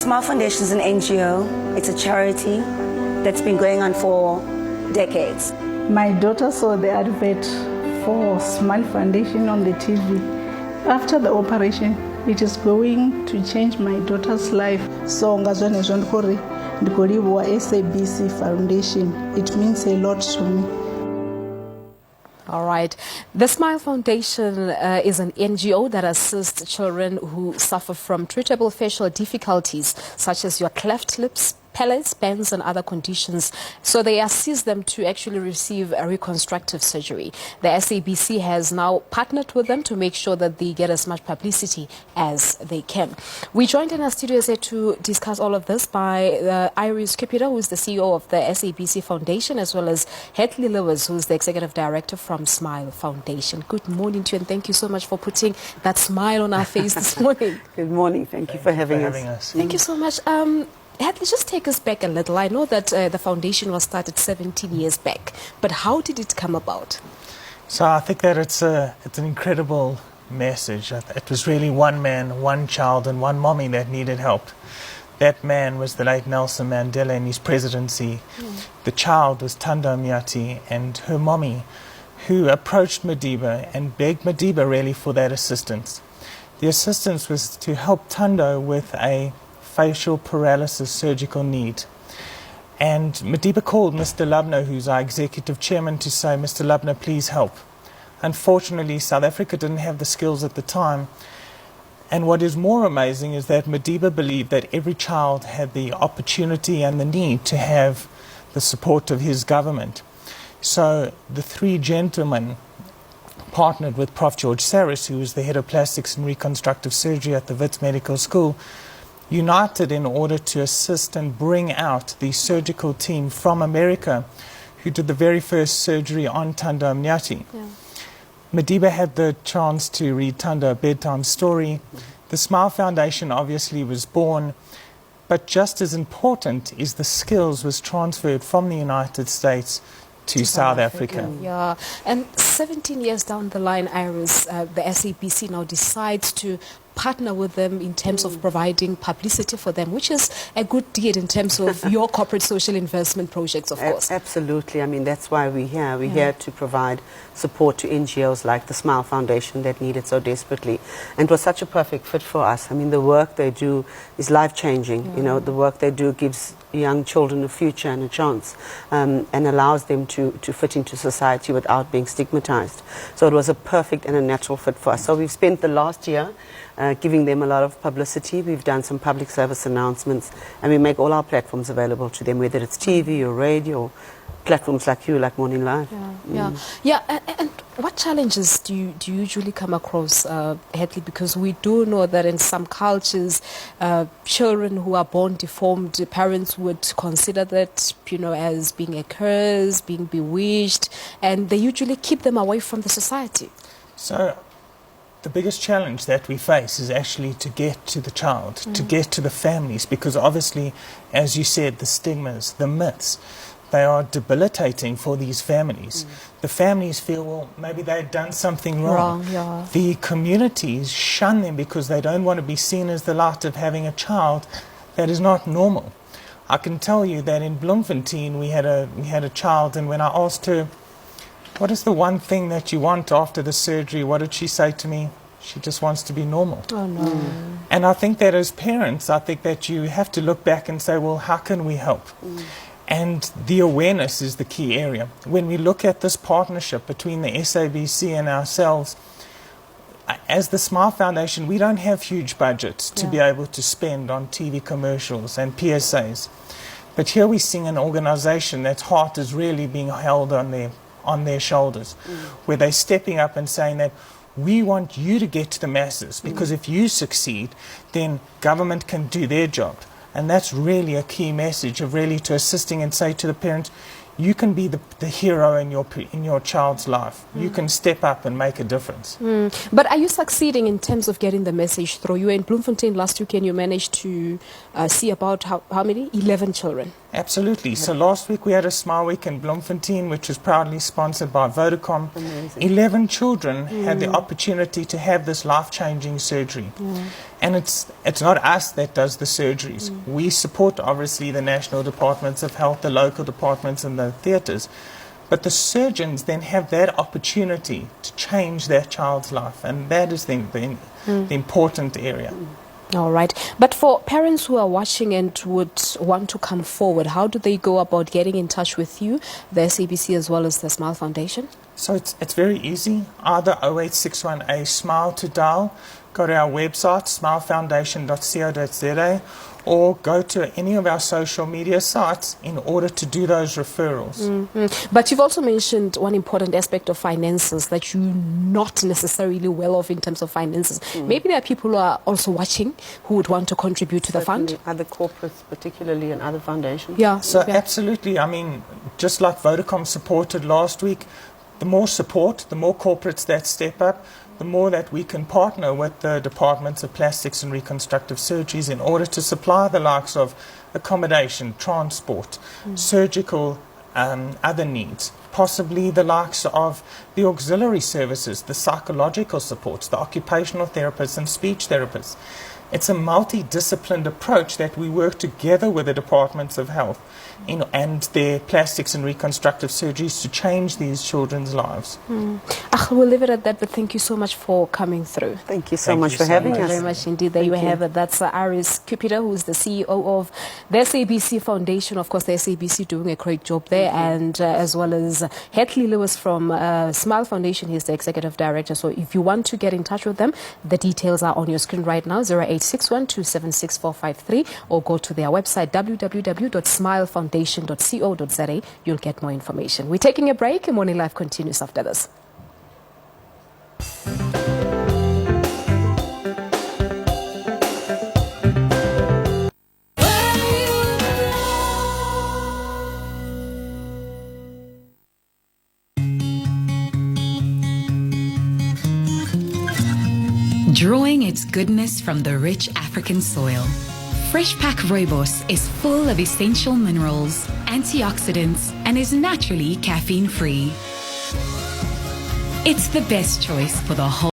SmileFoundation is an NGO. It's a charity that's been going on for decades. My daughter saw the advert for SmileFoundation on the TV. After the operation, it is going to change my daughter's life. So ngazwanezwa ndikoliwa SABC Foundation. It means a lot to me. All right. The Smile Foundation is an NGO that assists children who suffer from treatable facial difficulties, such as your cleft lips, palates, bends, and other conditions. So they assist them to actually receive a reconstructive surgery. The SABC has now partnered with them to make sure that they get as much publicity as they can. We joined in our studios here to discuss all of this by Iris Kipita, who is the CEO of the SABC Foundation, as well as Hedley Lewis, who is the Executive Director from Smile Foundation. Good morning to you, and thank you so much for putting that smile on our face this morning. Good morning. Thank you for having us. Thank you so much. Hedley, just take us back a little. I know that the foundation was started 17 years back, but how did it come about? So I think that it's an incredible message. It was really one man, one child, and one mommy that needed help. That man was the late Nelson Mandela in his presidency. The child was Thando Mnyati and her mommy, who approached Madiba and begged Madiba really for that assistance. The assistance was to help Thando with a facial paralysis surgical need. And Madiba called Mr. Lubner, who's our executive chairman, to say, Mr. Lubner, please help. Unfortunately, South Africa didn't have the skills at the time. And what is more amazing is that Madiba believed that every child had the opportunity and the need to have the support of his government. So the three gentlemen partnered with Prof. George Saris, who was the head of plastics and reconstructive surgery at the Wits Medical School, united in order to assist and bring out the surgical team from America who did the very first surgery on Thando Mnyati. Madiba had the chance to read Thando a bedtime story. The Smile Foundation obviously was born, but just as important is the skills was transferred from the United States to South Africa. Yeah, and 17 years down the line, Iris, the SABC now decides to partner with them in terms of providing publicity for them, which is a good deed in terms of your corporate social investment projects, of course. Absolutely. I mean, that's why we're here. We're here to provide support to NGOs like the Smile Foundation that need it so desperately. And it was such a perfect fit for us. I mean, the work they do is life-changing. You know, the work they do gives young children a future and a chance, and allows them to fit into society without being stigmatized. So it was a perfect and a natural fit for us. So we've spent the last year giving them a lot of publicity. We've done some public service announcements, and we make all our platforms available to them, whether it's TV or radio, platforms like you, like Morning Live. And what challenges do you usually come across, Hedley? Because we do know that in some cultures, children who are born deformed, parents would consider that, you know, as being a curse, being bewitched, and they usually keep them away from the society. So the biggest challenge that we face is actually to get to the child, to get to the families, because obviously, as you said, the stigmas, the myths, they are debilitating for these families. The families feel, well, maybe they've done something wrong. The communities shun them because they don't want to be seen as the light of having a child that is not normal. I can tell you that in Bloemfontein we had a child, and when I asked her, what is the one thing that you want after the surgery? What did she say to me? She just wants to be normal. Oh, no. And I think that as parents, I think that you have to look back and say, well, how can we help? And the awareness is the key area. When we look at this partnership between the SABC and ourselves, as the Smile Foundation, we don't have huge budgets to be able to spend on TV commercials and PSAs. But here we're seeing an organization that's heart is really being held on their shoulders, where they're stepping up and saying that we want you to get to the masses, because if you succeed, then government can do their job. And that's really a key message of really to assisting and say to the parents, you can be the hero in your child's life. You can step up and make a difference. But are you succeeding in terms of getting the message through? You were in Bloemfontein last weekend. You managed to see about how many? 11 children. Absolutely. So last week we had a Smile Week in Bloemfontein, which was proudly sponsored by Vodacom. Amazing. 11 children had the opportunity to have this life-changing surgery. And it's not us that does the surgeries. We support, obviously, the national departments of health, the local departments and the theatres. But the surgeons then have that opportunity to change their child's life. And that is the important area. All right. But for parents who are watching and would want to come forward, how do they go about getting in touch with you, the SABC as well as the Smile Foundation? So it's very easy. Either 0861A SMILE to dial, go to our website, smilefoundation.co.za, or go to any of our social media sites in order to do those referrals. But you've also mentioned one important aspect of finances, that you're not necessarily well off in terms of finances. Maybe there are people who are also watching who would want to contribute to the fund. Other corporates, particularly, and other foundations. Yeah. So yeah. absolutely, I mean, just like Vodacom supported last week, the more support, the more corporates that step up, the more that we can partner with the departments of plastics and reconstructive surgeries in order to supply the likes of accommodation, transport, surgical, other needs, possibly the likes of the auxiliary services, the psychological supports, the occupational therapists and speech therapists. It's a multidisciplined approach that we work together with the departments of health and their plastics and reconstructive surgeries to change these children's lives. We'll leave it at that, but thank you so much for coming through. Thank you so much for having Thank us. you very much indeed. There you have it. That's Iris Cupido, who's the CEO of the SABC Foundation. Of course, the SABC doing a great job there, and as well as Hetley Lewis from Smile Foundation. He's the executive director. So if you want to get in touch with them, the details are on your screen right now, 0861-276-453, or go to their website, www.smilefoundation.co.za. You'll get more information. We're taking a break, and Morning Live continues after this. Drawing its goodness from the rich African soil, Fresh Pack Rooibos is full of essential minerals, antioxidants, and is naturally caffeine-free. It's the best choice for the whole